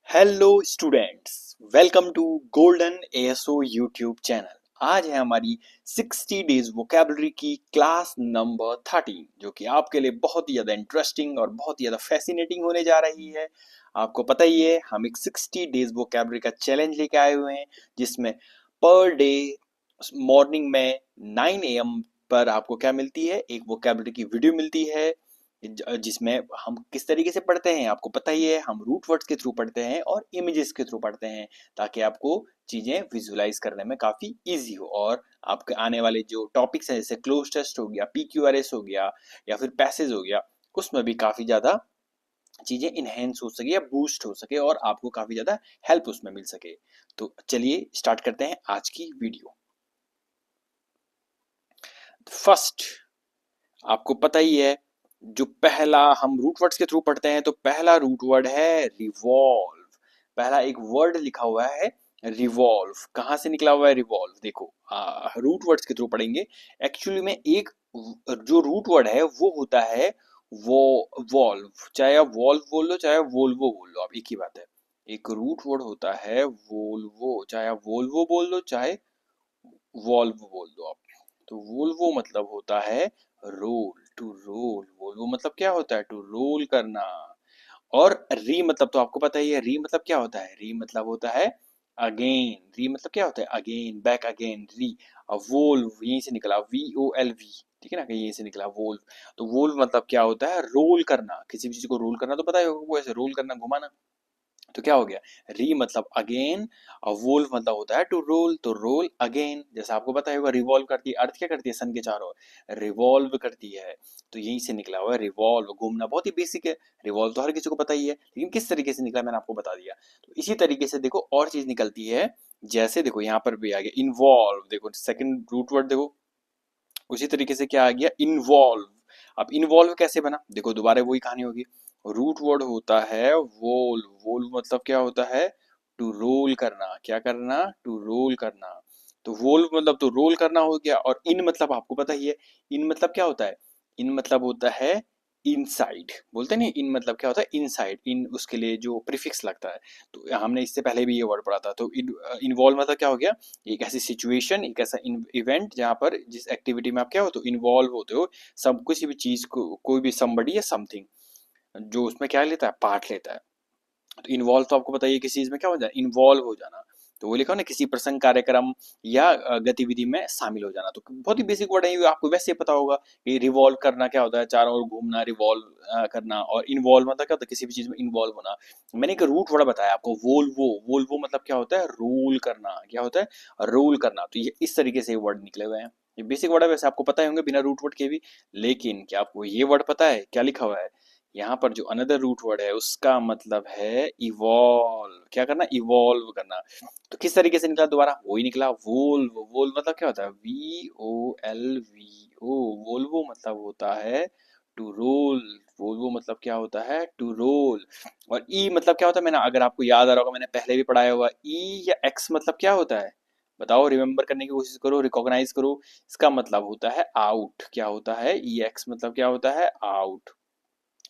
Hello students, welcome to golden ASO YouTube channel. आज है हमारी 60 डेज वोकेबलरी की क्लास नंबर 13, जो कि आपके लिए बहुत ही ज़्यादा इंटरेस्टिंग और बहुत ही ज़्यादा फैसिनेटिंग होने जा रही है। आपको पता ही है, हम एक 60 डेज वोकेबलरी का चैलेंज लेके आए हुए हैं, जिसमें पर डे मॉर्निंग में 9 AM पर आपको क्या मिलती है, एक वोकेबलरी की वीडियो मिलती है, जिसमें हम किस तरीके से पढ़ते हैं आपको पता ही है। हम रूट वर्ड्स के थ्रू पढ़ते हैं और इमेजेस के थ्रू पढ़ते हैं, ताकि आपको चीजें विजुलाइज करने में काफी इजी हो और आपके आने वाले जो टॉपिक्स हैं, जैसे क्लोज टेस्ट हो गया, PQRS हो गया या फिर पैसेज हो गया, उसमें भी काफी ज्यादा चीजें इनहेंस हो सके या बूस्ट हो सके और आपको काफी ज्यादा हेल्प उसमें मिल सके। तो चलिए स्टार्ट करते हैं आज की वीडियो। फर्स्ट, आपको पता ही है, जो पहला हम रूट वर्ड्स के थ्रू पढ़ते हैं, तो पहला रूट वर्ड है रिवॉल्व। पहला एक वर्ड लिखा हुआ है रिवॉल्व। कहाँ से निकला हुआ है रिवॉल्व? देखो, रूट वर्ड्स के थ्रू पढ़ेंगे। एक्चुअली में एक जो रूट वर्ड है वो होता है वो वॉल्व। चाहे आप वॉल्व बोल लो, चाहे वोल्वो बोल लो, आप एक ही बात है। एक रूट वर्ड होता है वोल्वो, चाहे आप वोल्वो बोल लो, चाहे वॉल्व बोल दो आप। तो वोल्वो मतलब होता है रोल, टू रोल। वोल्वो मतलब क्या होता है? टू रोल करना। और री मतलब तो आपको पता ही है, री मतलब क्या होता है? री मतलब होता है अगेन। री मतलब क्या होता है? अगेन, बैक अगेन, री। अब वोल्व यहीं से निकला, VOLV, ठीक है ना, कहीं यहीं से निकला वोल्व। तो वोल्व मतलब क्या होता है? रोल करना। किसी भी चीज को रोल करना तो पता ही होगा, वो ऐसे रोल करना, घुमाना। तो क्या हो गया? री मतलब अगेन और वोल्व मतलब होता है टू रोल, तो रोल अगेन। जैसा आपको पता होगा, रिवॉल्व करती है अर्थ, क्या करती है सन के चारों ओर? रिवॉल्व करती है। तो यहीं से निकला हुआ है रिवॉल्व, घूमना। बहुत ही बेसिक है। रिवॉल्व तो हर किसी को पता ही है, लेकिन किस तरीके से निकला मैंने आपको बता दिया। तो इसी तरीके से देखो और चीज निकलती है। जैसे देखो यहाँ पर भी आ गया इन्वॉल्व। देखो सेकंड रूट वर्ड देखो, उसी तरीके से क्या आ गया? इन्वॉल्व। अब इन्वॉल्व कैसे बना? देखो दोबारा वही कहानी होगी। रूट वर्ड होता है वोल्व। वोल्व मतलब क्या होता है? टू रोल करना। क्या करना? टू रोल करना। तो वोल्व मतलब तो रोल करना हो गया। और इन मतलब आपको पता ही है, इन मतलब क्या होता है? इन मतलब होता है इनसाइड। बोलते नहीं, इन मतलब क्या होता है? इनसाइड। इन उसके लिए जो प्रीफिक्स लगता है। तो हमने इससे पहले भी ये वर्ड पढ़ा था। तो इन्वॉल्व मतलब क्या हो गया? एक ऐसी सिचुएशन, एक ऐसा इवेंट जहाँ पर जिस एक्टिविटी में आप क्या होते हो? इन्वॉल्व होते हो। सब किसी भी चीज को, कोई भी somebody या समथिंग जो उसमें क्या लेता है? पार्ट लेता है। तो इन्वॉल्व तो आपको बताइए किसी चीज में क्या हो जाना? इन्वॉल्व हो जाना। तो वो लिखा हो ना, किसी प्रसंग, कार्यक्रम या गतिविधि में शामिल हो जाना। तो बहुत ही बेसिक वर्ड है ये, आपको वैसे पता होगा कि रिवॉल्व करना क्या होता है? चारों ओर घूमना, रिवॉल्व करना। और इन्वॉल्व मतलब क्या होता है? किसी भी चीज में इन्वॉल्व होना। मैंने एक रूट वर्ड बताया आपको, वोल्वो। वोल्वो मतलब क्या होता है? रोल करना। क्या होता है? रोल करना। तो ये इस तरीके से वर्ड निकले हुए हैं। ये बेसिक वर्ड है, वैसे आपको पता ही होंगे बिना रूट वर्ड के भी। लेकिन क्या आपको ये वर्ड पता है क्या लिखा हुआ है? यहाँ पर जो अनदर रूट वर्ड है, उसका मतलब है इवॉल्व। क्या करना? इवॉल्व करना। तो किस तरीके से निकला? दोबारा वही निकला, वोल्व। वोल्व मतलब क्या होता है? VOLVO। वोल्वो मतलब होता है टू रोल। वोल्वो मतलब क्या होता है? To roll. और ई मतलब क्या होता है? मैंने, अगर आपको याद आ रहा होगा, मैंने पहले भी पढ़ाया हुआ, ई या एक्स मतलब क्या होता है? बताओ, रिमेम्बर करने की कोशिश करो, रिकॉग्नाइज करो। इसका मतलब होता है आउट। क्या होता है? ई एक्स मतलब क्या होता है? आउट।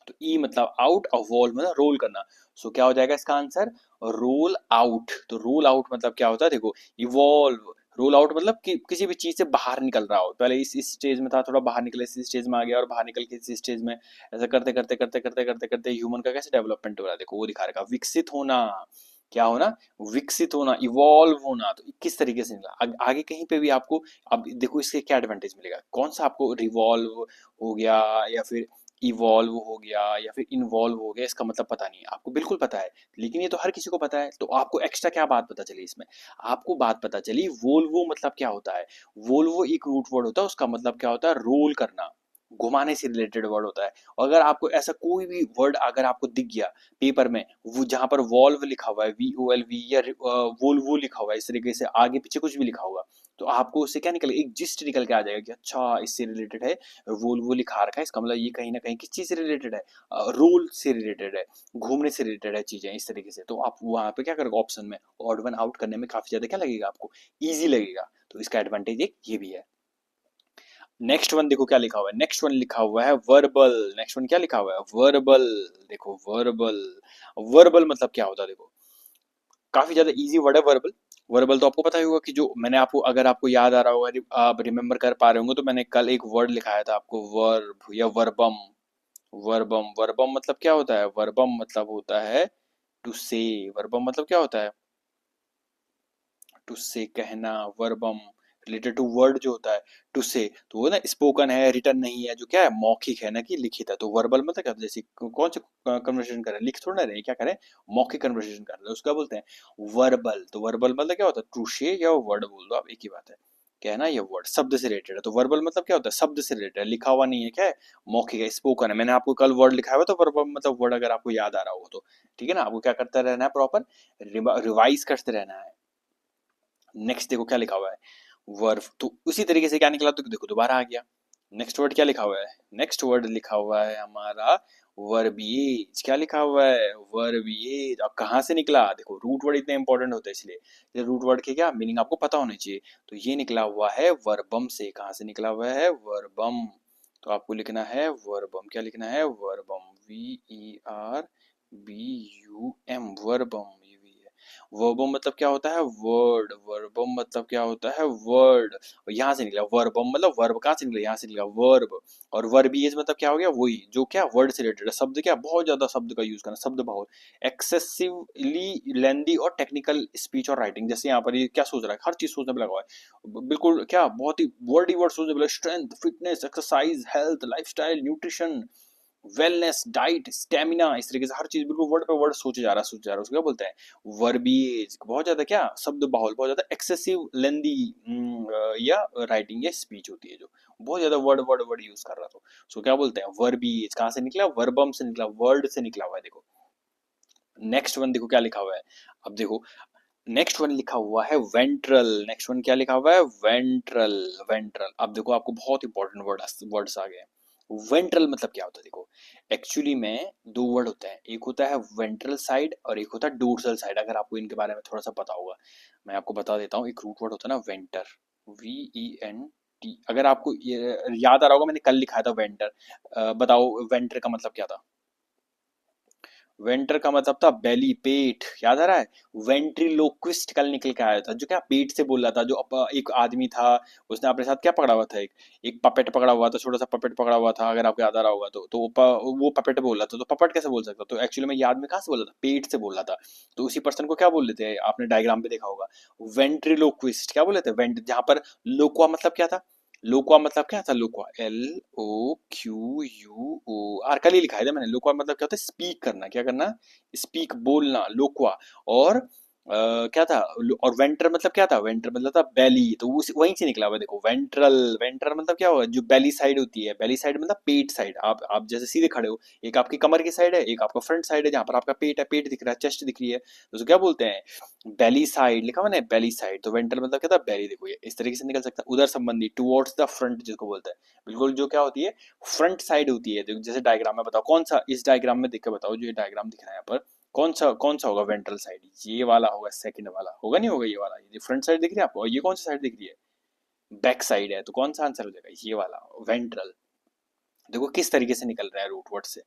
तो ई मतलब आउट और वॉल्व मतलब रोल करना। सो क्या हो जाएगा इसका आंसर? Roll out. तो रोल आउट मतलब क्या होता है? देखो, इवॉल्व, रोल आउट मतलब कि किसी भी चीज से बाहर निकल रहा हो। पहले इस स्टेज में था, थोड़ा बाहर निकले, इस स्टेज में आ गया और बाहर निकल के इस स्टेज में। ऐसा करते करते करते करते करते करते ह्यूमन का कैसे डेवलपमेंट हो रहा है, देखो वो दिखा रखा, विकसित होना। क्या होना? विकसित होना, इवॉल्व होना। तो किस तरीके से निकला? आगे कहीं पे भी आपको, अब देखो इसके क्या एडवांटेज मिलेगा, कौन सा आपको रिवॉल्व हो गया या फिर इवॉल्व हो गया या फिर इन्वॉल्व हो गया, इसका मतलब पता नहीं है आपको। बिल्कुल पता है, लेकिन ये तो हर किसी को पता है। तो आपको एक्स्ट्रा क्या बात पता चली इसमें? आपको बात पता चली वोल्वो मतलब क्या होता है। वोल्वो एक रूट वर्ड होता है, उसका मतलब क्या होता है? रोल करना, घुमाने से रिलेटेड वर्ड होता है। और अगर आपको ऐसा कोई भी वर्ड अगर आपको दिख गया पेपर में, वो जहां पर वॉल्व लिखा हुआ है, VOLV, या वोल्वो लिखा हुआ है, इस तरीके से आगे पीछे कुछ भी लिखा होगा, तो आपको उससे क्या निकलेगा? एक जिस्ट निकल के आ जाएगा कि अच्छा इससे रिलेटेड है। वोल्वो लिखा रखा है, इसका मतलब ये कहीं ना कहीं किस चीज से रिलेटेड है? रोल से रिलेटेड है, घूमने से रिलेटेड है चीजें, इस तरीके से। तो आप वहां पे क्या करोगे? ऑप्शन में ऑड वन आउट करने में काफी ज्यादा क्या लगेगा आपको? इजी लगेगा। तो इसका एडवांटेज एक ये भी है। नेक्स्ट वन देखो क्या लिखा हुआ है। नेक्स्ट वन लिखा हुआ है वर्बल। नेक्स्ट वन क्या लिखा हुआ है? वर्बल। देखो वर्बल। वर्बल मतलब क्या होता है? देखो, काफी ज्यादा इजी वर्ड है वर्बल। वर्बल तो आपको पता ही होगा कि जो मैंने आपको, अगर आपको याद आ रहा होगा, आप रिमेम्बर कर पा रहे होंगे, तो मैंने कल एक वर्ड लिखाया था आपको, वर्ब या वर्बम। वर्बम, वर्बम मतलब क्या होता है? वर्बम मतलब होता है टू से। वर्बम मतलब क्या होता है? टू से, कहना। वर्बम रिलेटेड टू वर्ड जो होता है, टू से, तो वो ना स्पोकन है, रिटन नहीं है, जो क्या है, मौखिक है ना, कि लिखित है। तो वर्बल मतलब क्या होता है? जैसे कौन से कन्वर्सेशन कर रहे हैं, लिख थोड़ा ना रहे हैं, क्या करें, मौखिक कन्वर्सेशन कर रहे हैं, उसका बोलते हैं वर्बल। तो वर्बल मतलब क्या होता है? टू से या वर्ड बोल दो आप, एक ही बात है। कहना या वर्ड शब्द से रिलेटेड है, तो वर्बल मतलब क्या होता है? शब्द से रिलेटेड है, लिखा हुआ नहीं है, क्या है, मौखिक है, स्पोकन है। मैंने आपको कल वर्ड लिखाया हुआ, तो वर्बल मतलब वर्ड, अगर आपको याद आ रहा हो तो। ठीक है ना, आपको क्या करते रहना है, प्रॉपर रिवाइज करते रहना है। नेक्स्ट देखो क्या लिखा हुआ है, वर्ब। तो उसी तरीके से क्या निकला, तो देखो दोबारा आ गया। नेक्स्ट वर्ड क्या लिखा हुआ है? नेक्स्ट वर्ड लिखा हुआ है हमारा वर्बिएज। क्या लिखा हुआ है? वर्बिएज। अब कहाँ से निकला? देखो रूट वर्ड इतने इंपॉर्टेंट होते हैं, इसलिए ये रूट वर्ड के क्या मीनिंग आपको पता होनी चाहिए। तो ये निकला हुआ है वर्बम से। कहाँ से निकला हुआ है? वर्बम। तो आपको लिखना है वर्बम। क्या लिखना है? वर्बम, VERBUM, वर्बम। वर्बम मतलब क्या होता है? वर्ड। वर्बम मतलब क्या होता है? वर्ड। और यहाँ से निकला वर्बम मतलब वर्ब, कहाँ से निकला? यहाँ से निकला वर्ब। और वर्बिएज मतलब क्या हो गया? वही जो क्या वर्ड से रिलेटेड है, शब्द, क्या बहुत ज्यादा शब्द का यूज करना, शब्द बहुल, एक्सेसिवली लेंदी और टेक्निकल स्पीच और राइटिंग। जैसे यहाँ पर ये क्या सोच रहा है, हर चीज सोचने पे लगा हुआ है, बिल्कुल क्या बहुत ही वर्ड ही वर्ड सोचने पे लगा, strength, fitness, exercise, health, lifestyle, nutrition, wellness, diet, stamina, इस तरीके से हर चीज बिल्कुल वर्ड पे वर्ड सोचे जा रहा है, सोचे जा रहा है। उसको क्या बोलते हैं? वर्बिएज। बहुत ज्यादा क्या शब्द बाहुल, बहुत ज्यादा एक्सेसिव लेंदी या राइटिंग या स्पीच होती है, जो बहुत ज्यादा वर्ड वर्ड वर्ड यूज कर रहा था, उसको क्या बोलते हैं? वर्बिएज। कहाँ से निकला? वर्बम से निकला, वर्ड से निकला हुआ है। देखो नेक्स्ट वन देखो क्या लिखा हुआ है। अब देखो नेक्स्ट वन लिखा हुआ है वेंट्रल। नेक्स्ट वन क्या लिखा हुआ है? वेंट्रल। वेंट्रल। अब देखो आपको बहुत इंपॉर्टेंट वर्ड्स आ गए। वेंट्रल मतलब क्या होता है? देखो एक्चुअली में दो वर्ड होते हैं, एक होता है वेंट्रल साइड और एक होता है डोर्सल साइड। अगर आपको इनके बारे में थोड़ा सा पता होगा, मैं आपको बता देता हूँ। एक रूट वर्ड होता है ना वेंटर, VENT। अगर आपको ये याद आ रहा होगा, मैंने कल लिखाया था वेंटर। बताओ वेंटर का मतलब क्या था? वेंटर का मतलब था बेली, पेट। याद आ रहा है? वेंट्रिलोक्विस्ट कल निकल के आया था, जो क्या पेट से बोल रहा था। जो एक आदमी था, उसने अपने साथ क्या पकड़ा हुआ था, एक एक पपेट पकड़ा हुआ था, छोटा सा पपेट पकड़ा हुआ था, अगर आपको याद आ रहा होगा तो। वो पपेट बोल रहा था, तो पपेट कैसे बोल सकता? तो एक्चुअली में ये आदमी कहाँ से बोल रहा था? पेट से बोल रहा था। तो उसी पर्सन को क्या बोल लेते हैं, आपने डायग्राम पे देखा होगा, वेंट्रिलोक्विस्ट। क्या बोले थे? वेंट, जहां पर लोक्वा मतलब क्या था? लोक्वा मतलब क्या था? लोक्वा, LOQUOR, कल ही लिखा है मैंने। लोक्वा मतलब क्या होता है? स्पीक करना। क्या करना? स्पीक, बोलना, लोक्वा। और क्या था? और वेंटर मतलब क्या था? वेंटर मतलब था बेली। तो वहीं से निकला हुआ है। देखो वेंट्रल, वेंट्रल मतलब क्या हुआ? जो बेली साइड होती है, बेली साइड मतलब पेट साइड। आप जैसे सीधे खड़े हो, एक आपकी कमर की साइड है, एक आपका फ्रंट साइड है, जहां पर आपका पेट है, पेट दिख रहा है, चेस्ट दिख रही है, तो उसको क्या बोलते हैं? बेली साइड। लिखा हुआ ना बेली साइड, तो वेंट्रल मतलब क्या था? बेली। देखो ये इस तरीके से निकल सकता है। उधर संबंधी, टुवर्ड्स द फ्रंट जिसको बोलते हैं, बिल्कुल जो क्या होती है, फ्रंट साइड होती है। जैसे डायग्राम में बताओ, कौन सा, इस डायग्राम में देख के बताओ, जो ये डायग्राम दिख रहा है यहाँ पर, कौन सा होगा वेंट्रल साइड? ये वाला होगा, सेकंड वाला होगा, नहीं होगा ये वाला? ये फ्रंट साइड दिख रही है आपको, और ये कौन सी साइड दिख रही है? बैक साइड है, तो कौन सा आंसर हो जाएगा? ये वाला, वेंट्रल। देखो किस तरीके से निकल रहा है रूट वर्ड से।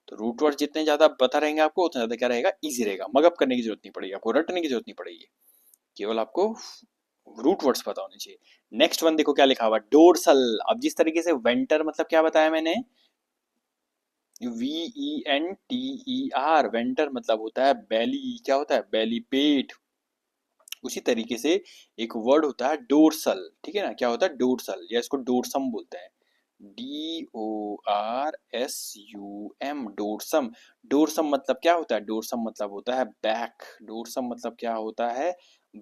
तो रूट वर्ड जितने ज्यादा पता रहेंगे आपको, उतना ज्यादा क्या रहेगा, इजी रहेगा, मगअप करने की जरूरत नहीं पड़ेगी आपको, रटने की जरूरत नहीं पड़ेगी, केवल आपको रूट वर्ड्स पता होने चाहिए। नेक्स्ट वन देखो क्या लिखा हुआ, डोर्सल। अब जिस तरीके से वेंटर मतलब क्या बताया मैंने, VENTER, वेंटर मतलब होता है बेली। क्या होता है? बेली, पेट। उसी तरीके से एक वर्ड होता है डोर्सल। ठीक है ना, क्या होता है? डोर्सल, या इसको डोरसम बोलते हैं, DORSUM, डोरसम। डोरसम मतलब क्या होता है? डोरसम मतलब होता है बैक। डोरसम मतलब क्या होता है?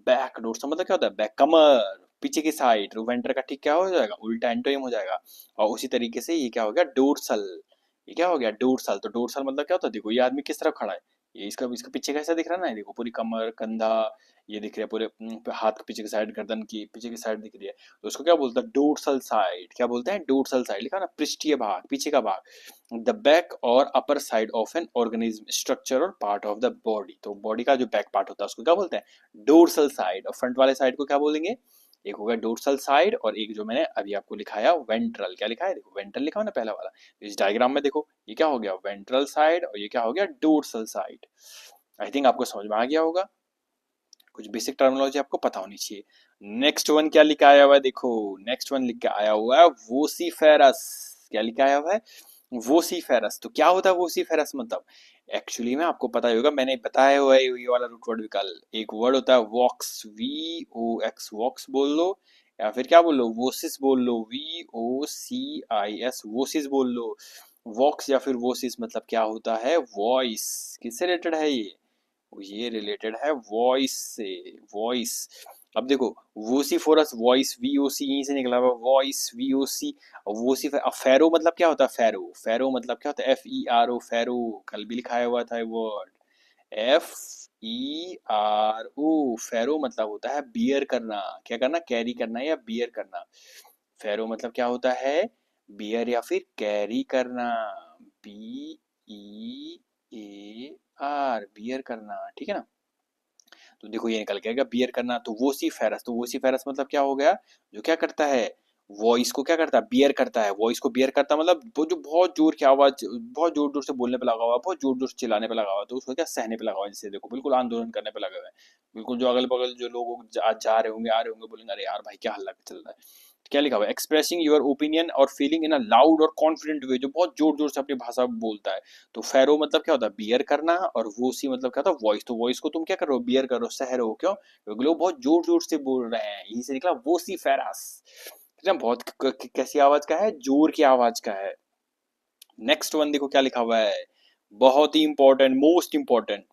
बैक। डोरसम मतलब क्या होता है? बैक, कमर, पीछे की साइड। तो वेंटर का ठीक क्या हो जाएगा? उल्टा एंटोनिम हो जाएगा। और उसी तरीके से ये क्या हो गया? डोरसल। ये क्या हो गया? डोरसल। तो डोरसल मतलब क्या होता है? देखो ये आदमी किस तरफ खड़ा है, ये इसका इसका पीछे कैसा दिख रहा है ना, देखो पूरी कमर, कंधा, ये दिख रहा है पूरे, हाथ के पीछे की साइड, गर्दन की पीछे की साइड दिख रही है। तो उसको क्या बोलते हैं? Dorsal side. क्या बोलते हैं? Dorsal side. लिखा ना, पृष्ठीय भाग, पीछे का भाग। द बैक और upper side of an organism, structure और पार्ट ऑफ द बॉडी। तो बॉडी का जो बैक पार्ट होता है उसको क्या बोलते हैं? Dorsal side. और फ्रंट वाले साइड को क्या बोलेंगे? एक होगा डोर्सल साइड, और एक जो मैंने अभी आपको लिखाया वेंट्रल। क्या लिखा है? देखो वेंट्रल लिखा हो ना पहला वाला। इस डायग्राम में देखो ये क्या हो गया? वेंट्रल साइड, और ये क्या हो गया? Dorsal side. आई थिंक आपको समझ में आ गया होगा। कुछ बेसिक टर्मिनोलॉजी आपको पता होनी चाहिए। नेक्स्ट वन क्या लिखा आया हुआ है, देखो नेक्स्ट वन लिख के आया हुआ है वोसीफेरस। क्या लिखा आया हुआ है, वोसीफेरस। तो क्या होता है वोसीफेरस मतलब, एक्चुअली में आपको पता ही होगा, मैंने बताया हुआ है ये वाला रूट वर्ड विकल्प। एक वर्ड होता है वॉक्स, VOX, वॉक्स बोल लो, या फिर क्या बोल लो, वोसिस बोल लो, VOCIS, वोसिस बोल लो। वॉक्स या फिर वोसिस मतलब क्या होता है, वॉइस। किससे रिलेटेड है ये रिलेटेड है वॉइस से, वॉइस। अब देखो वोसीफोरस, वॉइस VOC यहीं से निकला हुआ, वॉइस VOC। वोसी, अब फेरो मतलब क्या होता है, फेरो, फेरो मतलब क्या होता है, FERO, फेरो। कल भी लिखाया हुआ था वर्ड, FERO। फेरो मतलब होता है बियर करना, क्या करना, कैरी करना या बियर करना। फेरो मतलब क्या होता है, बियर या फिर कैरी करना, BEAR, बियर करना, ठीक है ना। तो देखो ये निकल के आएगा बियर करना, तो वोसीफेरस, तो वोसीफेरस मतलब क्या हो गया, जो क्या करता है, वॉइस को क्या करता है, बियर करता है। वॉइस को बियर करता है मतलब वो जो बहुत जोर की आवाज, बहुत जोर जोर से बोलने पे लगा हुआ है, बहुत जोर जोर से चिल्लाने पे लगा हुआ है, तो उसको क्या सहने पे लगा हुआ है, जैसे देखो बिल्कुल आंदोलन करने पे लगे हुए हैं। बिल्कुल जो अगल बगल जो लोग जा रहे होंगे, आ रहे होंगे, बोलेंगे अरे यार भाई क्या हल्ला चल रहा है। क्या लिखा हुआ है, एक्सप्रेसिंग योर ओपिनियन और फीलिंग इन अ लाउड और कॉन्फिडेंट वे, जो बहुत जोर जोर से अपनी भाषा बोलता है। तो फेरो मतलब क्या होता है, बियर करना, और वो सी मतलब क्या होता है, वॉइस। तो वॉइस को तुम क्या कर रहे हो, बियर कर रहे हो, सह रहे हो, क्यों, क्योंकि लोग बहुत जोर जोर से बोल रहे हैं, यहीं से निकला वो सी फेरास। बहुत कैसी आवाज का है, जोर की आवाज का है। नेक्स्ट वन देखो क्या लिखा हुआ है, बहुत ही इंपॉर्टेंट, मोस्ट इंपॉर्टेंट,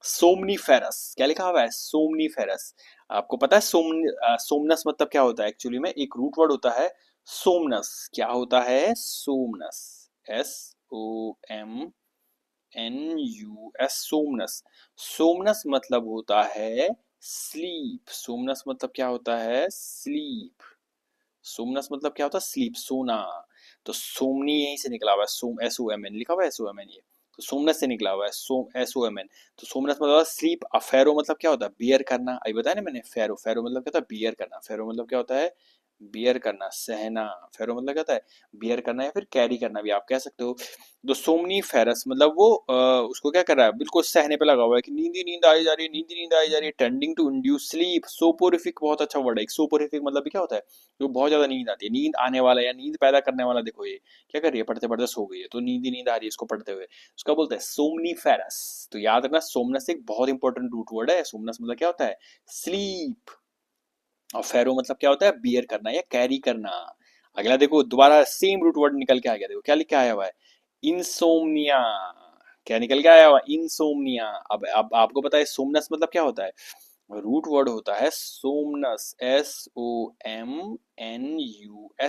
सोमनीफेरस। क्या लिखा हुआ है, सोमनीफेरस। आपको पता है सोमनस मतलब क्या होता है, एक्चुअली में एक रूट वर्ड होता है सोमनस। क्या होता है, सोमनस, SOMNUS, सोमनस। सोमनस मतलब होता है स्लीप। सोमनस मतलब क्या होता है, स्लीप। सोमनस मतलब क्या होता है, स्लीप, सोना। तो सोमनी यहीं से निकला हुआ है, सोम, SOMN लिखा हुआ है, SOMN ये, तो सोमनस से निकला हुआ है, सोम, SOMN। तो सोमनस मतलब स्लीप। फेरो मतलब क्या होता है, बियर करना, अभी बताया ना मैंने, फेरो, फेरो मतलब क्या होता है, बियर करना। फेरो मतलब क्या होता है, बियर करना, सहना। फेरो मतलब क्या होता है, बियर करना या फिर कैरी करना भी आप कह सकते हो। तो सोमनी फेरस मतलब वो उसको क्या कर रहा है, बिल्कुल सहने पे लगा हुआ है कि नींद ही नींद आई जा रही है, नींद ही नींद आई जा रही है, टेंडिंग टू इंड्यूस स्लीप। सोपोरिफिक बहुत अच्छा वर्ड है, सोपोरिफिक मतलब भी क्या होता है, जो बहुत ज्यादा नींद आती है, नींद आने वाला या नींद पैदा करने वाला। देखो ये क्या कर रही है, पढ़ते पढ़ते सो गई है, तो नींद ही नींद आ रही है इसको पढ़ते हुए, उसका बोलते हैं सोमनी फेरस। तो याद रखना, सोमनस एक बहुत इंपॉर्टेंट रूट वर्ड है। सोमनस मतलब क्या होता है, स्लीप। और फेरो मतलब क्या होता है, बियर करना या कैरी करना। अगला देखो दोबारा सेम रूट वर्ड निकल के आ गया, देखो क्या लिखा आया हुआ है, इंसोम्निया। क्या निकल के आया हुआ, इंसोम्निया। अब आपको पता है सोमनस मतलब क्या होता है, रूट वर्ड होता है सोमनस, SOMNUS,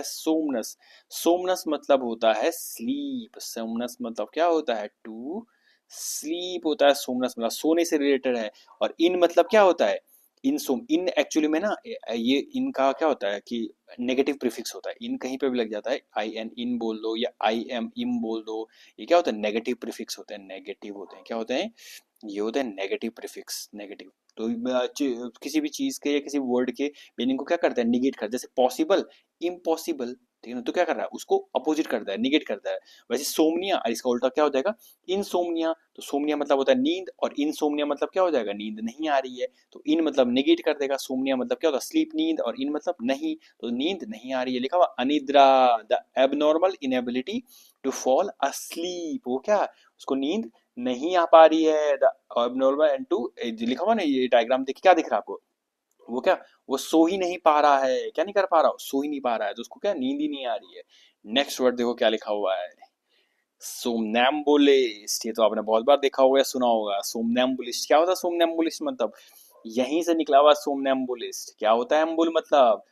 सोमनस। सोमनस मतलब होता है स्लीप। सोमनस मतलब क्या होता है, टू स्लीप होता है सोमनस, मतलब सोने से रिलेटेड है। और इन मतलब क्या होता है, इन सोम, इन एक्चुअली में ना, ये इनका क्या होता है कि नेगेटिव प्रीफिक्स होता है, इन कहीं पे भी लग जाता है, IN इन बोल दो या IM इम बोल दो, ये क्या होता है, नेगेटिव प्रीफिक्स होते हैं, नेगेटिव होते हैं, क्या होते हैं, ये होते हैं नेगेटिव प्रीफिक्स, नेगेटिव। तो किसी भी चीज के या किसी वर्ड के मीनिंग को क्या करता है, निगेट कर, जैसे पॉसिबल, इम्पॉसिबल, ठीक है ना, तो क्या कर रहा है, उसको अपोजिट करता है, निगेट करता है। वैसे सोमनिया, और इसका उल्टा क्या हो जाएगा, इनसोमनिया। तो सोमनिया मतलब होता है नींद, और इनसोमनिया मतलब क्या हो जाएगा, नींद नहीं आ रही है। तो इन मतलब निगेट कर देगा, सोमनिया मतलब क्या होता है, स्लीप, नींद, और इन मतलब नहीं, तो नींद नहीं आ रही है। लिखा हुआ अनिद्रा, the abnormal inability to fall asleep. वो क्या, उसको नींद नहीं आ पा रही है, द एबनॉर्मल एंड टू, लिखा हुआ ना ये डायग्राम देखिए, क्या दिख रहा है आपको, वो क्या, वो सो ही नहीं पा रहा है, क्या नहीं कर पा रहा, सो ही नहीं पा रहा है, तो उसको क्या, नींद ही नहीं आ रही है। नेक्स्ट वर्ड देखो क्या लिखा हुआ है, सोमनैम्बुलिस्ट। ये तो आपने बहुत बार देखा होगा या सुना होगा, सोमनैम्बुलिस्ट। क्या होता है सोमनैम्बुलिस्ट मतलब, यहीं से निकला हुआ सोमनैम्बुलिस्ट। क्या होता है एम्बुल मतलब,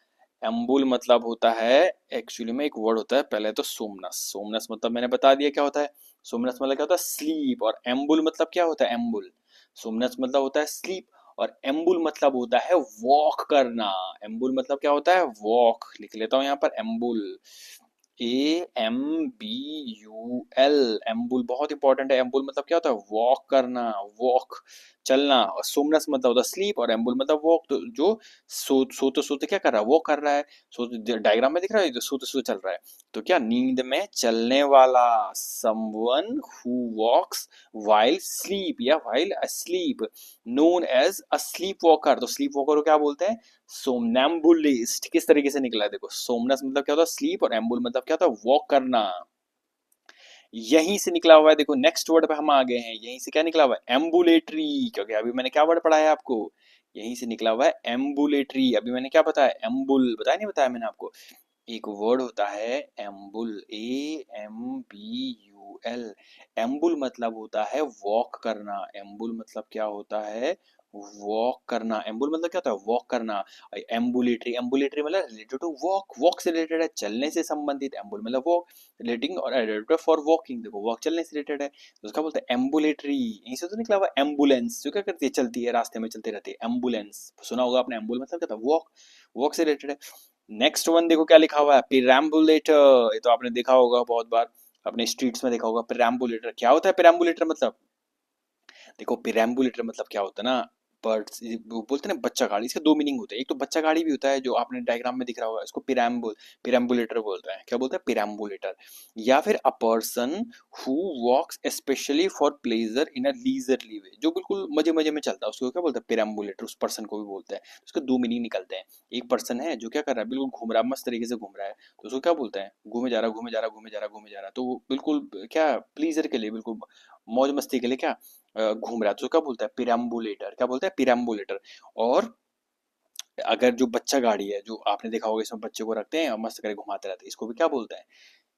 एम्बुल मतलब होता है, एक्चुअली में एक वर्ड होता है, पहले तो सोमनस। सोमनस मतलब मैंने बता दिया क्या होता है, सोमनस मतलब क्या होता है, स्लीप। और एम्बुल मतलब क्या होता है, एम्बुल। सोमनस मतलब होता है स्लीप, और एम्बुल मतलब होता है वॉक करना। एम्बुल मतलब क्या होता है, वॉक। लिख लेता हूं यहाँ पर, एम्बुल, AMBUL, एम्बुल बहुत इंपॉर्टेंट है। एम्बुल मतलब क्या होता है, वॉक करना, वॉक। चलना, और सोमनस मतलब होता है स्लीप, और एम्बुल मतलब वॉक। तो जो सोते सोते क्या कर रहा है, वॉक कर रहा है। सोते डायग्राम में दिख रहा है, जो सोते सोते चल रहा है। तो क्या, नींद में चलने वाला, someone who walks while sleep या while asleep, known as a sleepwalker। तो स्लीप वॉकर को क्या बोलते हैं, सोमनैम्बुलिस्ट। किस तरीके से निकला है देखो, सोमनस मतलब क्या होता है स्लीप, और एम्बुल मतलब क्या होता है वॉक करना। यहीं से निकला हुआ है, देखो नेक्स्ट वर्ड पे हम आ गए हैं। यहीं से क्या निकला हुआ है, एम्बुलेटरी। क्योंकि अभी मैंने क्या वर्ड पढ़ाया आपको, यहीं से निकला हुआ है एम्बुलेटरी। अभी मैंने क्या बताया, एम्बुल बताया, नहीं बताया मैंने आपको। एक वर्ड होता है एम्बुल, AMBUL। एम्बुल मतलब होता है वॉक करना। एम्बुल मतलब क्या होता है, वॉक करना। एम्बुल मतलब क्या होता है, वॉक करना। एम्बुलेटरी, एम्बुलेटरी मतलब रिलेटेड टू वॉक, वॉक से रिलेटेड है, चलने से संबंधित। एम्बुल मतलब वॉक, रिलेटिंग और एडेप्टर फॉर वॉकिंग। देखो वॉक चलने से रिलेटेड है, तो उसका बोलते हैं एम्बुलेटरी। यहीं से तो निकला हुआ एम्बुलेंस, जो क्या करती है, चलती है, रास्ते में चलती रहती है, एम्बुलेंस। सुना होगा आपने, एम्बुल मतलब क्या था, वॉक, वॉक से रिलेटेड है। नेक्स्ट वन देखो क्या लिखा हुआ है, पिराम्बुलेटर। ये तो आपने देखा होगा बहुत बार, अपने स्ट्रीट्स में देखा होगा। पिराम्बुलेटर क्या होता है, पिराम्बुलेटर मतलब, देखो पिराम्बुलेटर मतलब क्या होता है ना, बर्ड्स वो बोलते हैं ना बच्चा गाड़ी। इसके दो मीनिंग होते हैं, एक तो बच्चा गाड़ी भी होता है जो आपने डायग्राम में दिख रहा होगा, इसको पिराम्बुलेटर बोलते हैं। क्या बोलते हैं, पिराम्बुलेटर। या फिर a person who walks specially for pleasure in a leisurely way, जो बिल्कुल मजे मजे में चलता है, उसको क्या बोलते हैं, पिराम्बुलेटर। उस पर्सन को भी बोलते हैं। उसके दो मीनिंग निकलते हैं। एक पर्सन है जो क्या कर रहा है, बिल्कुल घूम रहा है, मस्त तरीके से घूम रहा है, तो उसको क्या बोलते हैं, घूमे जा रहा, घूमे जा रहा, घूमे जा रहा, घूमे जा रहा। तो वो बिल्कुल क्या, प्लीजर के लिए, बिल्कुल मौज मस्ती के लिए क्या घूम रहा है, तो क्या बोलता है, पिराम्बुलेटर। क्या बोलता है, पिराम्बुलेटर। और अगर जो बच्चा गाड़ी है, जो आपने देखा होगा, इसमें बच्चे को रखते हैं और मस्त करके घुमाते रहते हैं, इसको भी क्या बोलते हैं,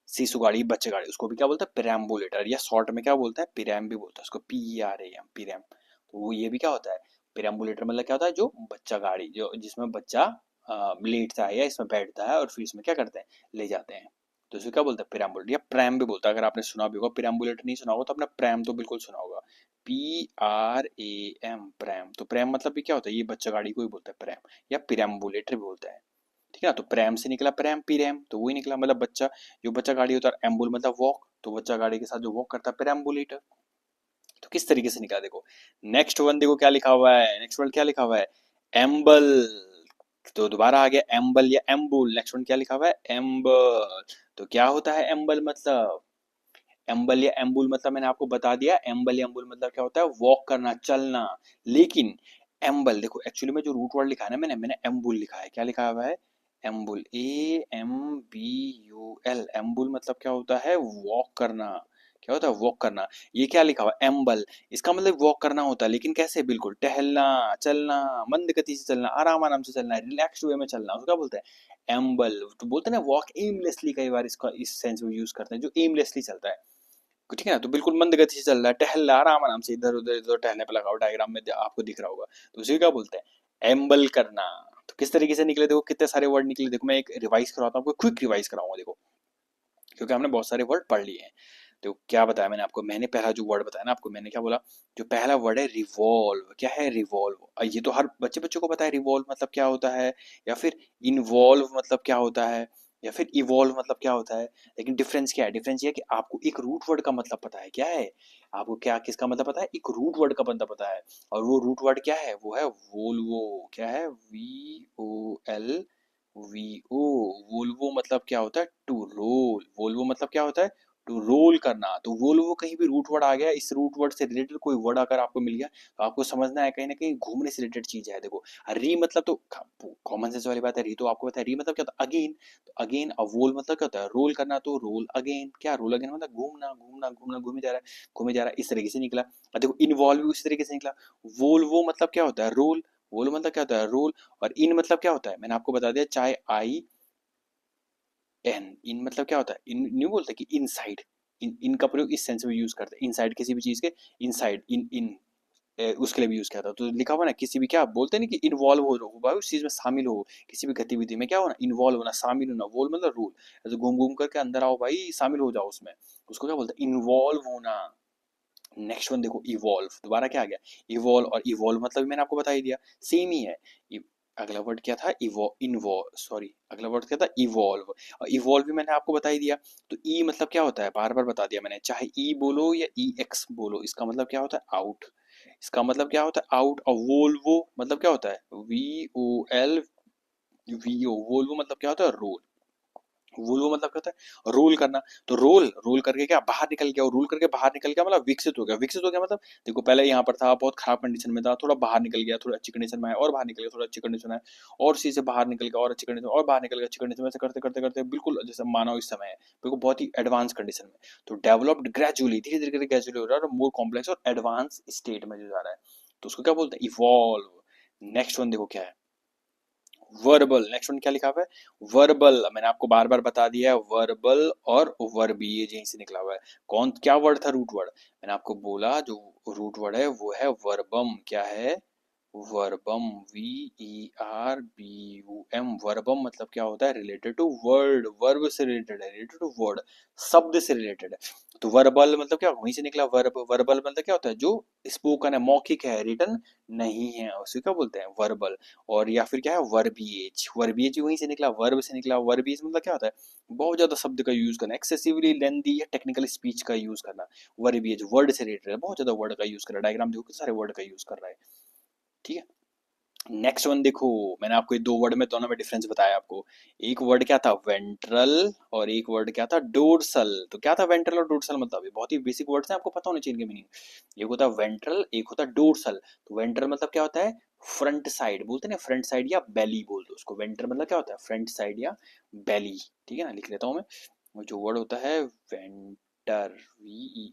शिशु गाड़ी, बच्चे गाड़ी, उसको भी क्या बोलता है, पिराम्बुलेटर। या शॉर्ट में क्या बोलता है, पिराम भी बोलता है उसको, PRAM, पिराम। तो वो ये भी क्या होता है, पिराम्बुलेटर मतलब क्या होता है, जो बच्चा गाड़ी, जो जिसमें बच्चा लेटता है या इसमें बैठता है और फिर इसमें क्या करते हैं, ले जाते हैं। तो इसे क्या बोलते हैं, पिराम्बुलेटर या प्रैम भी बोलता है। अगर आपने सुना भी होगा, पिराम्बुलेटर नहीं सुना होगा तो आपने प्रैम तो बिल्कुल सुना होगा, PRAM, प्रैम। तो प्रैम मतलब भी क्या होता है, ये बच्चा गाड़ी को ही बोलता है प्रैम, या पिराम्बुलेटर भी बोलता है। ठीक है ना, तो प्रैम से निकला प्रैम, पीरैम, तो वही निकला, मतलब बच्चा, जो बच्चा गाड़ी होता है। एम्बुल मतलब वॉक, तो बच्चा गाड़ी के साथ जो वॉक करता है, पिराम्बुलेटर। तो किस तरीके से निकला देखो। नेक्स्ट वन देखो क्या लिखा हुआ है, नेक्स्ट वर्ड क्या लिखा हुआ है, एम्बल। तो दोबारा आ गया एम्बल या एम्बुल। नेक्स्ट वन क्या लिखा हुआ है, एम्बल। तो क्या होता है एम्बल मतलब, एम्बल या एम्बुल मतलब मैंने आपको बता दिया। एम्बल या एम्बुल मतलब क्या होता है, वॉक करना, चलना। लेकिन एम्बल देखो, एक्चुअली में जो रूट वर्ड लिखा है ना, मैंने मैंने एम्बुल लिखा है। क्या लिखा हुआ है, एम्बुल, AMBUL। एम्बुल मतलब क्या होता है, वॉक करना। क्या होता है, वॉक करना। ये क्या लिखा हुआ है, एम्बल, इसका मतलब वॉक करना होता है, लेकिन कैसे, बिल्कुल टहलना, चलना, मंद गति से चलना, आराम आराम से चलना, रिलैक्स वे में चलना, उसको क्या बोलते हैं, एम्बल। तो बोलते हैं ना वॉक एमलेसली, कई बार इसका इस सेंस में यूज करते हैं, जो एमलेसली चलता है। ठीक है ना, तो बिल्कुल मंद गति से चल रहा है, टहल रहा है, आराम आराम से इधर उधर इधर टहलने पे लगा हुआ, डायग्राम में आपको दिख रहा होगा। तो उसे क्या बोलते हैं, एम्बल करना। तो किस तरीके से निकले देखो, कितने सारे वर्ड निकले देखो। मैं एक रिवाइज करवाता हूँ आपको, क्विक रिवाइज कराऊंगा देखो, क्योंकि हमने बहुत सारे वर्ड पढ़ लिए हैं। तो क्या बताया मैंने आपको, मैंने पहला जो वर्ड बताया ना आपको, मैंने क्या बोला, जो पहला वर्ड है रिवॉल्व। क्या है, रिवॉल्व। ये तो हर बच्चे बच्चे को पता है, रिवॉल्व मतलब क्या होता है, या फिर इन्वॉल्व मतलब क्या होता है, या फिर इवॉल्व मतलब क्या होता है। लेकिन डिफरेंस क्या है, डिफरेंस ये है कि आपको एक रूट वर्ड का मतलब पता है। क्या है, आपको क्या किसका मतलब पता है, एक रूट वर्ड का मतलब पता है। और वो रूट वर्ड क्या है, वो है वोल्वो। क्या है, VOLVO। वोल्वो मतलब क्या होता है, टू रोल। वोल्वो मतलब क्या होता है, टू रोल करना। तो वोल्वो कहीं भी रूट वर्ड आ गया, इस रूट वर्ड से रिलेटेड कोई वर्ड अगर आपको मिल गया, तो आपको समझना है कहीं ना कहीं घूमने से रिलेटेड चीज है। देखो, री मतलब तो कॉमन सेंस वाली बात है, री तो आपको पता है। री मतलब क्या होता है, अगेन। तो अगेन, अब वोल मतलब क्या होता है, रोल करना, तो रोल अगेन। क्या, रोल अगेन मतलब घूमना, घूमना, घूमना, घूमे जा रहा है, घूमे जा रहा है, इस तरीके से निकला। और देखो, इन्वॉल्व भी उसी तरीके से निकला। वोल्वो मतलब क्या होता है, रोल। वोल्वो मतलब क्या होता है, रोल। और इन मतलब क्या होता है, मैंने आपको बता दिया, चाहे इन मतलब क्या होता है, इन नहीं बोलते कि इनसाइड। इन का प्रयोग इस सेंस में यूज करते हैं, इनसाइड किसी भी चीज के, इनसाइड, इन इन उसके लिए भी यूज किया था। तो लिखा हुआ ना, किसी भी, क्या बोलते हैं ना, कि इन्वॉल्व हो भाई, उस चीज में शामिल हो, किसी भी गतिविधि में क्या होना, इन्वॉल्व होना, शामिल होना। वॉल मतलब रूल, ऐसे घूम घूम करके अंदर आओ भाई, शामिल हो जाओ उसमें, उसको क्या बोलते हैं, इन्वॉल्व होना। नेक्स्ट वन देखो, इवॉल्व। दोबारा क्या आ गया, इवॉल्व। और इवॉल्व मतलब भी मैंने आपको बता ही दिया, सेम ही है। अगला वर्ड क्या था, इवो इन्वो सॉरी अगला वर्ड क्या था, इवॉल्व। और इवॉल्व भी मैंने आपको बता ही दिया। तो ई मतलब क्या होता है, बार बार बता दिया मैंने, चाहे ई बोलो या EX बोलो, इसका मतलब क्या होता है, आउट। इसका मतलब क्या होता है आउट, और वोल्वो मतलब क्या होता है VOLVO, वोल्वो मतलब क्या होता है रोल, वोल्वो मतलब क्या होता है रोल करना। तो रोल रोल करके क्या बाहर निकल गया, और रोल करके बाहर निकल गया मतलब विकसित हो गया। विकसित हो गया मतलब देखो पहले यहाँ पर था, बहुत खराब कंडीशन में था, थोड़ा बाहर निकल गया, थोड़ा अच्छी कंडीशन में आया, और बाहर निकल गया, थोड़ा अच्छी कंडीशन में आया, और उसी से बाहर निकल गया, और अच्छी कंडीशन, और बाहर निकल गया अच्छी कंडीशन में, ऐसे करते करते करते बिल्कुल जैसे मानव इस समय है बिल्कुल बहुत ही एडवांस कंडीशन में। तो डेवलप्ड ग्रेजुअली, धीरे धीरे ग्रेजुअली हो रहा है, और मोर कॉम्प्लेक्स और एडवांस स्टेट में जो जा रहा है, तो उसको क्या बोलते हैं इवॉल्व। नेक्स्ट वन देखो क्या है वर्बल। नेक्स्ट वन क्या लिखा हुआ है वर्बल, मैंने आपको बार बार बता दिया है वर्बल और वर्बी ये यहीं से निकला हुआ है। कौन क्या वर्ड था रूट वर्ड, मैंने आपको बोला जो रूट वर्ड है वो है वर्बम। क्या है वर्बम, VERBUM, वर्बम मतलब क्या होता है रिलेटेड टू वर्ड, वर्ब से रिलेटेड है, रिलेटेड टू वर्ड, शब्द से रिलेटेड है। तो वर्बल मतलब क्या वहीं से निकला वर्ब, वर्बल मतलब क्या होता है जो स्पोकन है, मौखिक है, रिटन नहीं है, उसे क्या बोलते हैं वर्बल। और या फिर क्या है वर्बिएज, वर्बिएज वहीं से निकला, वर्ब से निकला। वर्बिएज मतलब क्या होता है बहुत ज्यादा शब्द का यूज करना, एक्सेसिवली लेंदी या टेक्निकल स्पीच का यूज करना। वर्बिएज वर्ड से रिलेटेड है, बहुत ज्यादा वर्ड का यूज कर रहा है, डायग्राम देखो कितने सारे वर्ड का यूज कर रहा है। ठीक है, नेक्स्ट वन देखो, मैंने आपको ये दो वर्ड में दोनों में डिफरेंस बताया आपको। एक वर्ड क्या था वेंट्रल, और एक वर्ड क्या था डोर्सल। तो क्या था वेंट्रल और डोर्सल, मतलब ये बहुत ही बेसिक वर्ड्स हैं, आपको पता होना चाहिए इनके मीनिंग। एक होता है वेंट्रल, एक होता है डोर्सल। तो वेंट्रल मतलब क्या होता है फ्रंट साइड, बोलते हैं ना फ्रंट साइड या बेली बोल दो उसको। वेंट्रल मतलब क्या होता है फ्रंट साइड या बेली। ठीक है ना, लिख लेता हूँ मैं। वो जो वर्ड होता है वेंटर,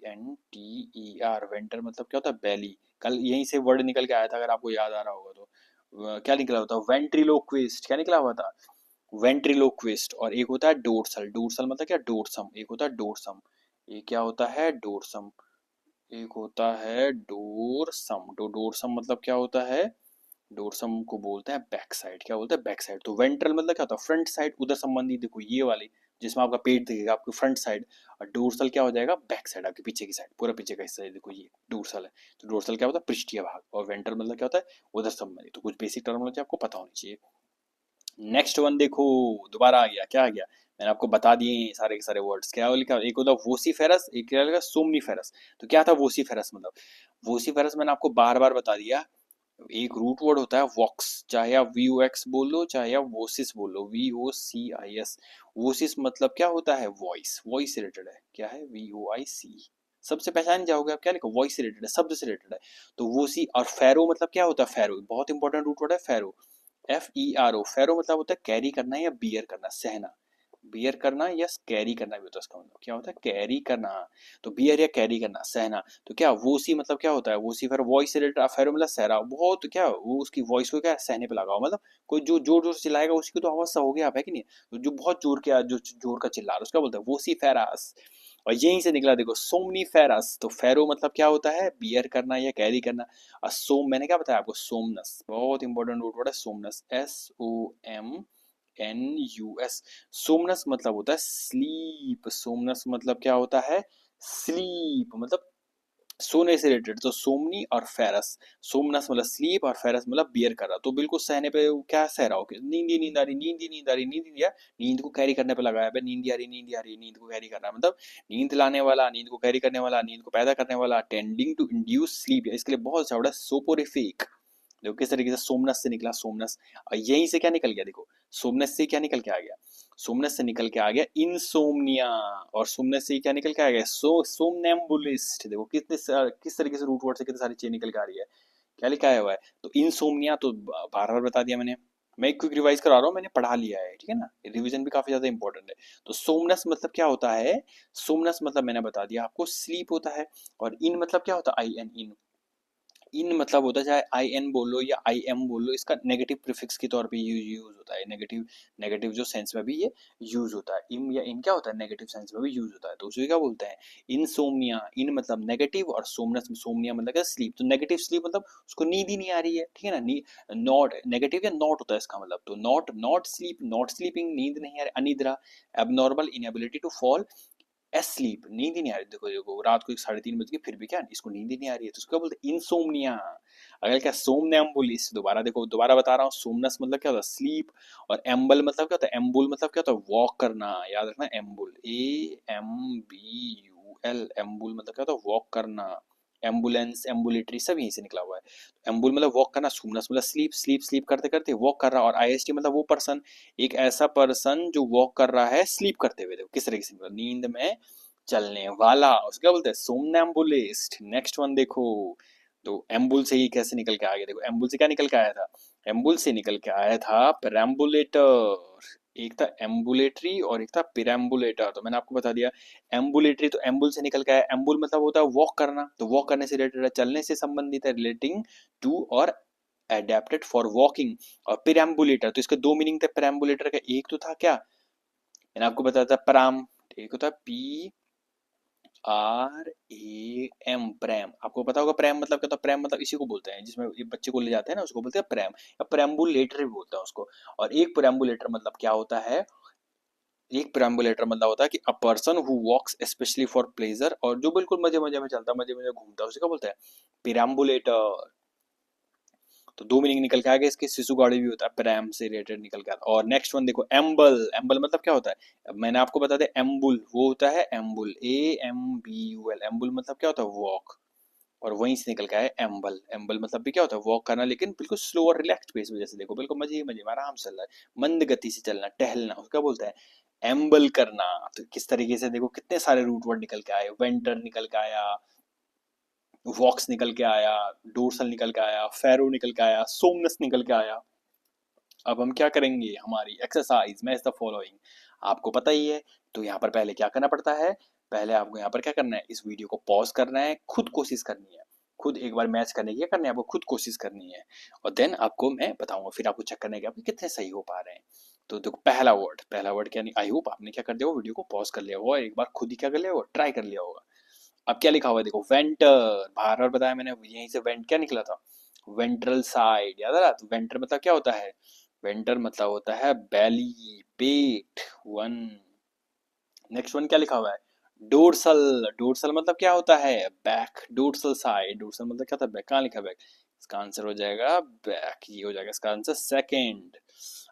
VENTER, वेंटर मतलब क्या होता है बेली। कल यहीं से वर्ड निकल के आया था, अगर आपको याद आ रहा होगा तो। क्या निकला होता है वेंट्रिलोक्विस्ट, क्या निकला हुआ था वेंट्रिलोक्विस्ट। और एक होता है डोर्सल, डोर्सल मतलब क्या डोर्सम, एक होता है डोर्सम। ये क्या होता है डोर्सम, एक होता है डोरसम। डोरसम मतलब क्या होता है डोरसम को बोलते हैं बैक साइड, क्या बोलते हैं बैक साइड। तो वेंट्रल मतलब क्या होता है फ्रंट साइड, उधर संबंधी देखो ये वाली जिसमें आपका पेट दिखेगा आपको फ्रंट साइड। और डोर्सल क्या हो जाएगा बैक साइड, आपके पीछे की साइड, पूरा पीछे का हिस्सा है, देखो ये डोर्सल है। तो डोर्सल क्या होता है पृष्ठीय भाग, और वेंट्रल मतलब क्या होता है उधर संबंधी। तो कुछ बेसिक टर्मिनोलॉजी आपको पता होनी चाहिए। नेक्स्ट वन देखो, दोबारा आ गया, क्या आ गया मैंने आपको बता दिए सारे के सारे वर्ड्स। क्या लिखा, एक होता वोसीफेरस, एक क्या लिखा सोमनीफेरस। तो क्या था वोसीफेरस मतलब, वोसीफेरस मैंने आपको बार बार बता दिया, एक रूट वर्ड होता है वॉक्स, चाहे आप VOX बोल लो चाहे आप वोसिस बोल लो, VOCIS। वोसिस मतलब क्या होता है वॉइस, वॉइस से रिलेटेड है, क्या है VOIC। सबसे पहचान जाओगे आप, क्या लिखो वॉइस से रिलेटेड है, शब्द से रिलेटेड है। तो वोसी, और फेरो मतलब क्या होता है फेरो, बहुत इंपॉर्टेंट रूट वर्ड है फेरो, FERO। फेरो मतलब होता है कैरी करना या बियर करना, सहना। बियर करना या कैरी करना भी होता है इसका मतलब, क्या होता है कैरी करना। तो बियर या कैरी करना, सहना। तो क्या वो सी मतलब क्या होता है वो सी फिर वॉइस से रिलेटेड, फेरो मतलब सहरा, बहुत क्या वो उसकी वॉइस को क्या सहने पे लगाओ, मतलब कोई जो जोर जोर से चिल्लाएगा उसकी तो आवाज सहोगे आप, है कि नहीं। तो जो बहुत जोर के जो जोर का चिल्ला रहा है उसका बोलते हैं वो सी फेरास। और यहीं से निकला देखो सोमनी फेरस। तो फेरो मतलब क्या होता है बियर करना या कैरी करना। और सोम मैंने क्या बताया आपको सोमनस, बहुत इंपॉर्टेंट रूट वर्ड है सोमनस, SOMNUS। सोमनस मतलब होता है स्लीप, सोमनस मतलब क्या होता है स्लीप, मतलब सोने से रिलेटेड। तो सोमनी और फेरस, सोमनस मतलब स्लीप और फेरस मतलब बियर कर रहा, तो बिल्कुल सहने पे क्या सह रहा हो कि नींद ही नींद आ रही, नींद ही नींद आ रही, नींद ही नींद को कैरी करने पे लगाया है, नींद आ रही, नींद आ रही, नींद को कैरी कर रहा है, मतलब नींद लाने वाला, नींद को कैरी करने वाला, नींद को पैदा करने वाला, टेंडिंग टू इंड्यूस स्लीप, इसके लिए बहुत सा सोपोरिफिक। देखो किस तरीके से सोमनस से निकला सोमनस, और यहीं से क्या निकल गया देखो सोमनस से क्या निकल के आ गया, सोमनस से निकल के आ गया इंसोम्निया। और सोमनस से क्या निकल के आ गया सोमनेम्बुलिस्ट। देखो किस तरीके से रूट वर्ड से कितनी सारी चीजें निकल के आ रही है, क्या लिखा हुआ है। तो इंसोम्निया तो बार बार बता दिया मैंने, मैं एक क्विक रिवाइज करा रहा हूँ, मैंने पढ़ा लिया है, ठीक है ना, रिवीजन भी काफी ज्यादा इंपॉर्टेंट है। तो सोमनस मतलब क्या होता है, सोमनस मतलब मैंने बता दिया आपको स्लीप होता है। और इन मतलब क्या होता है IN, इन मतलब होता है चाहे IN बोलो या IM बोलो, इसका नेगेटिव प्रीफिक्स के तौर पे यूज होता है, नेगेटिव, नेगेटिव जो सेंस में भी ये यूज होता है। इम या इन क्या होता है नेगेटिव सेंस में भी यूज होता है, तो उसे क्या बोलते हैं इनसोम्निया। इन मतलब नेगेटिव और सोमनस, सोमनिया मतलब क्या स्लीप। तो नेगेटिव स्लीप मतलब उसको नींद ही नहीं आ रही है, ठीक है ना। नॉट नेगेटिव या नॉट होता है इसका मतलब, तो not not sleep, not sleeping नींद नहीं आ रही, अनिद्रा, abnormal inability to fall asleep, नींद ही नहीं आ रही। देखो देखो रात को 3:30 बज गए फिर भी क्या इसको नींद ही नहीं आ रही है, तो उसको क्या बोलते हैं इंसोम्निया। अगर क्या सोमनैम्बुलिस, दोबारा देखो दोबारा बता रहा हूँ, सोमनस मतलब क्या होता है स्लीप, और एम्बल मतलब क्या होता है, एम्बुल मतलब क्या होता है वॉक करना, याद रखना एम्बुल, AMBUL, एम्बुल मतलब क्या होता है वॉक करना, एम्बुलेंस, एम्बुलेटरी सब यहीं से निकला हुआ है। एम्बुल मतलब वॉक करना, सोमनस मतलब स्लीप, स्लीप स्लीप करते करते वॉक कर रहा, और आईएसटी मतलब वो पर्सन, एक ऐसा पर्सन जो वॉक कर रहा है स्लीप करते हुए। देखो किस तरीके से निकला, नींद में चलने वाला, उसको क्या बोलते हैं, सोमनैम्बुलिस्ट। नेक्स्ट वन देखो, तो एम्बुल से ही कैसे निकल के आ गया, देखो एम्बुल से क्या निकल के आया था, एम्बुल से निकल के आया था पेराम्बुलेटर। एक था एम्बुलेटरी और एक था पिराम्बुलेटर। तो मैंने आपको बता दिया, एम्बुलेटरी तो एम्बुल से निकल के आया, एम्बुल मतलब होता है वॉक करना, तो वॉक करने से रिलेटेड है, चलने से संबंधित है, रिलेटिंग टू और एडेप्टेड फॉर वॉकिंग। और पिराम्बुलेटर, तो इसके दो मीनिंग थे पिराम्बुलेटर का, एक तो था क्या, मैंने आपको बताया था प्राम, एक होता है P R A M, pram. आपको पता होगा प्रैम मतलब क्या होता है, प्रैम मतलब इसी को बोलते हैं जिसमें ये बच्चे को ले जाते हैं ना, उसको बोलते हैं प्रैम, या प्रैम्बुलेटर भी बोलते हैं उसको। और एक प्रैम्बुलेटर मतलब क्या होता है, एक प्रैम्बुलेटर मतलब होता है कि a person who walks specially for pleasure, और जो बिल्कुल मजे मजे में चलता है, मजे मजे घूमता है, उसे क्या बोलते हैं, पिराम्बुलेटर। तो दो मीनिंग निकल के आ गए इसके, शिशु गाड़ी भी होता है, प्रैम से रिलेटेड निकल के आता है। और नेक्स्ट वन देखो, एम्बल, एम्बल मतलब क्या होता है, अब मैंने आपको बता दिया एम्बुल वो होता है ambul, A M B U L, ambul मतलब क्या होता है, वॉक। और वहीं से निकल के आया एम्बल, एम्बल मतलब भी क्या होता है, वॉक करना, लेकिन बिल्कुल स्लो और रिलैक्स पेस में, जैसे देखो बिल्कुल मजे मजे में आराम से चल रहा है, मंद गति से चलना, टहलना, उसका बोलता है एम्बल करना। तो किस तरीके से देखो कितने सारे रूट वर्ड निकल के आए, वेंटर निकल के आया, वॉक्स निकल के आया, डोर्सल निकल के आया, फेरो निकल के आया, सोमनस निकल के आया। अब हम क्या करेंगे, हमारी एक्सरसाइज मैच द फॉलोइंग, आपको पता ही है। तो यहाँ पर पहले क्या करना पड़ता है, पहले आपको यहाँ पर क्या करना है, इस वीडियो को पॉज करना है, खुद कोशिश करनी है, खुद एक बार मैच करने की क्या करना है, आपको खुद कोशिश करनी है, और देन आपको मैं बताऊंगा, फिर आपको चेक करना है कि आप कितने सही हो पा रहे हैं। तो देखो पहला वर्ड, पहला वर्ड क्या, नहीं, आई होप आपने क्या कर दिया वो वीडियो को पॉज कर लिया होगा, एक बार खुद ही क्या कर लिया होगा, ट्राई कर लिया होगा। अब क्या लिखा हुआ है देखो, वेंटर, बार बार बताया मैंने, यहीं से वेंट क्या निकला था, वेंट्रल साइड, याद आ रहा, तो वेंटर मतलब क्या होता है, वेंटर मतलब होता है बैली, पेट, वन। नेक्स्ट वन क्या लिखा हुआ है, डोर्सल, डोर्सल मतलब क्या होता है, बैक, डोर्सल साइड, डोर्सल मतलब क्या होता है, बैक, कहाँ लिखा है बैक, इसका आंसर हो जाएगा बैक, ये हो जाएगा इसका आंसर सेकेंड।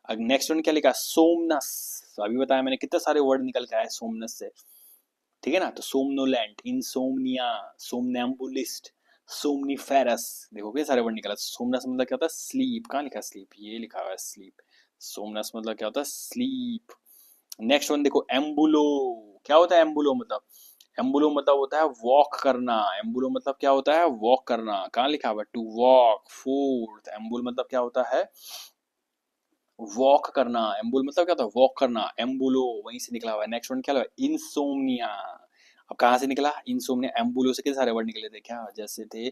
अब नेक्स्ट वन क्या लिखा, सोमनस, अभी बताया मैंने कितने सारे वर्ड निकल के आए सोमनस से, ठीक है ना, तो सोमनोलैंट, इंसोम्निया, सोमनैम्बुलिस्ट, सोमनीफेरस, देखो कितने सारे वर्ड निकला। सोमनस मतलब क्या होता है, स्लीप, कहाँ लिखा है स्लीप, ये लिखा हुआ है स्लीप, सोमनस मतलब क्या होता है, स्लीप। नेक्स्ट वन देखो, एम्बुलो, क्या होता है एम्बुलो मतलब, एम्बुलो मतलब होता है वॉक करना, एम्बुलो मतलब क्या होता है, वॉक करना, कहाँ लिखा हुआ है, टू वॉक, फोर्थ, एम्बुल मतलब क्या होता है, वॉक करना, एम्बुल मतलब क्या होता है, वॉक करना, एम्बुलो वहीं से निकला हुआ है। नेक्स्ट वन क्या है, इंसोम्निया, अब कहाँ से निकला इंसोम्निया, एम्बुलो से कितने सारे वर्ड निकले थे क्या, जैसे थे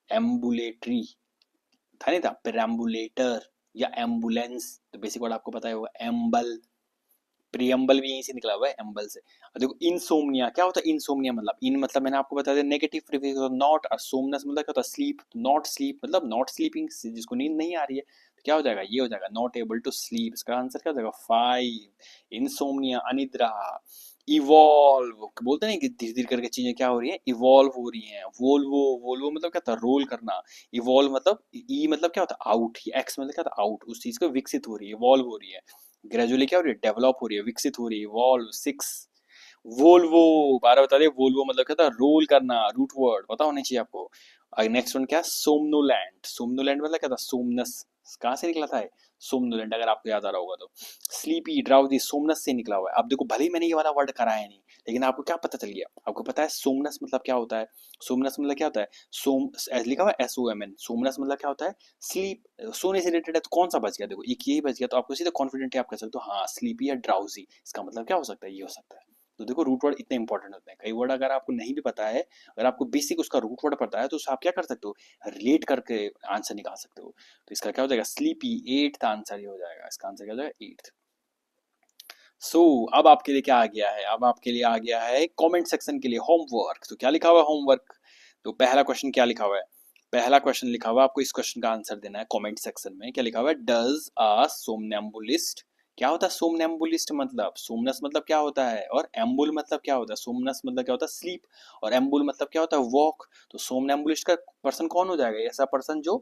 एम्बुलेटरी, था नहीं था, पेराम्बुलेटर या एम्बुलेंस, तो बेसिक वर्ड आपको पता है होगा, एम्बल, प्रियम्बल भी यहीं से निकला हुआ है एम्बल से। और देखो इंसोम्निया, क्या होता है इंसोम्निया मतलब, इन मतलब मैंने आपको बता दिया नेगेटिव प्रीफिक्स होता है नॉट, और सोमनस मतलब क्या होता है स्लीप, नॉट स्लीप मतलब नॉट स्लीपिंग, जिसको नींद नहीं आ रही है, तो क्या हो जाएगा, ये हो जाएगा नॉट एबल टू स्लीप, इसका आंसर क्या हो जाएगा फाइव, इंसोम्निया, अनिद्रा। इवॉल्व बोलते हैं कि धीरे धीरे करके चीजें क्या हो रही है, इवॉल्व हो रही हैं, वोल्वो, वोल्वो मतलब क्या था, रोल करना, इवॉल्व मतलब ई मतलब क्या होता है आउट, एक्स मतलब क्या था आउट, उस चीज को विकसित हो रही है, इवॉल्व हो रही है, ग्रेजुअली क्या हो रही है, डेवलप हो रही है, विकसित हो रही है, वॉल्व, सिक्स। वोल्वो, बारह बता दिए, वोल्वो मतलब क्या था, रोल करना, रूट वर्ड पता होना चाहिए आपको। नेक्स्ट वन क्या, सोमनोलैंड, सोमनोलैंड मतलब क्या था, सोमनस, कहाँ से निकला था सोमनोलैंड, अगर आपको याद आ रहा होगा तो, स्लीपी, ड्राउजी, सोमनस से निकला हुआ है। अब देखो भले ही मैंने ये वाला वर्ड कराया नहीं, लेकिन आपको क्या पता चल गया, आपको पता है सोमनस मतलब क्या होता है, सोमनस मतलब क्या होता है, सोम, लिखा हुआ है SOMN, सोमनस मतलब क्या होता है, स्लीप, सोने से रिलेटेड है, तो कौन सा बच गया, देखो एक यही बच गया, तो आपको सीधे कॉन्फिडेंटली आप कह सकते हो हाँ स्लीपी या ड्राउजी, इसका मतलब क्या हो सकता है, ये हो सकता है। तो देखो रूट वर्ड इतने इंपॉर्टेंट होते हैं, कई वर्ड अगर आपको नहीं भी पता है, अगर आपको बेसिक उसका रूट वर्ड पता है, तो उससे आप क्या कर सकते हो, रिलेट करके आंसर निकाल सकते हो। तो इसका क्या हो जाएगा, स्लीपी, एट्थ आंसर ये हो जाएगा, इसका आंसर क्या हो जाएगा, एट्थ। सो अब आपके लिए क्या आ गया है, अब आपके लिए आ गया है कमेंट सेक्शन के लिए होमवर्क। तो क्या लिखा हुआ है होमवर्क, तो पहला क्वेश्चन क्या लिखा हुआ है, पहला क्वेश्चन लिखा हुआ है, आपको इस क्वेश्चन का आंसर देना है कमेंट सेक्शन में। क्या लिखा हुआ है, डज अ सोमनैम्बुलिस्ट, क्या होता है सोमनैम्बुलिस्ट मतलब, सोमनस मतलब क्या होता है, और एम्बुल मतलब क्या होता है, सोमनस मतलब क्या होता है स्लीप, और एम्बुल मतलब क्या होता है वॉक। तो सोमनैम्बुलिस्ट का पर्सन कौन हो जाएगा, ऐसा पर्सन जो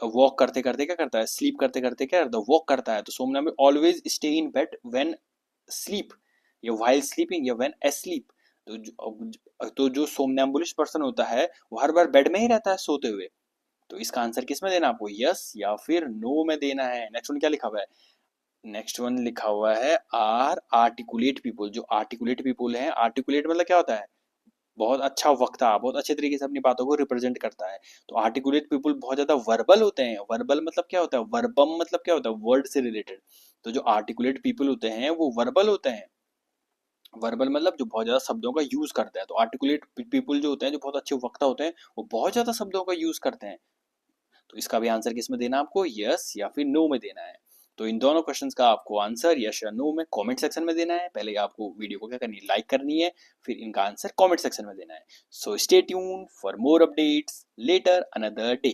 वॉक करते करते क्या करता है, स्लीप करते करते क्या करता है, वॉक करता है। तो somnambul always stay in bed when sleep, या वाइल स्लीपिंग, या व्हेन एस्लीप, तो जो सोमनैम्बुलिस्ट पर्सन होता है वो हर बार बेड में ही रहता है सोते हुए। तो इसका आंसर किस में देना है आपको, यस या फिर नो में देना है। नेक्स्ट वन क्या लिखा हुआ है, नेक्स्ट वन लिखा हुआ है आर आर्टिकुलेट पीपुल। जो आर्टिकुलेट पीपुल हैं, आर्टिकुलेट मतलब क्या होता है, बहुत अच्छा वक्ता, बहुत अच्छे तरीके से अपनी बातों को रिप्रेजेंट करता है। तो आर्टिकुलेट पीपुल बहुत ज्यादा वर्बल होते हैं। वर्बल मतलब क्या होता है, वर्बम मतलब क्या होता है, वर्ड से रिलेटेड। तो जो आर्टिकुलेट पीपुल होते हैं वो वर्बल होते हैं। वर्बल मतलब जो बहुत ज्यादा शब्दों का यूज करता है। तो आर्टिकुलेट पीपुल जो होते हैं, जो बहुत अच्छे वक्ता होते हैं, वो बहुत ज्यादा शब्दों का यूज करते हैं। तो इसका भी आंसर किस में देना है आपको, यस या फिर नो में देना है। तो इन दोनों क्वेश्चंस का आपको आंसर यस या नो में कमेंट सेक्शन में देना है। पहले आपको वीडियो को क्या करनी है, लाइक करनी है, फिर इनका आंसर कमेंट सेक्शन में देना है। So stay tune for more updates later another day.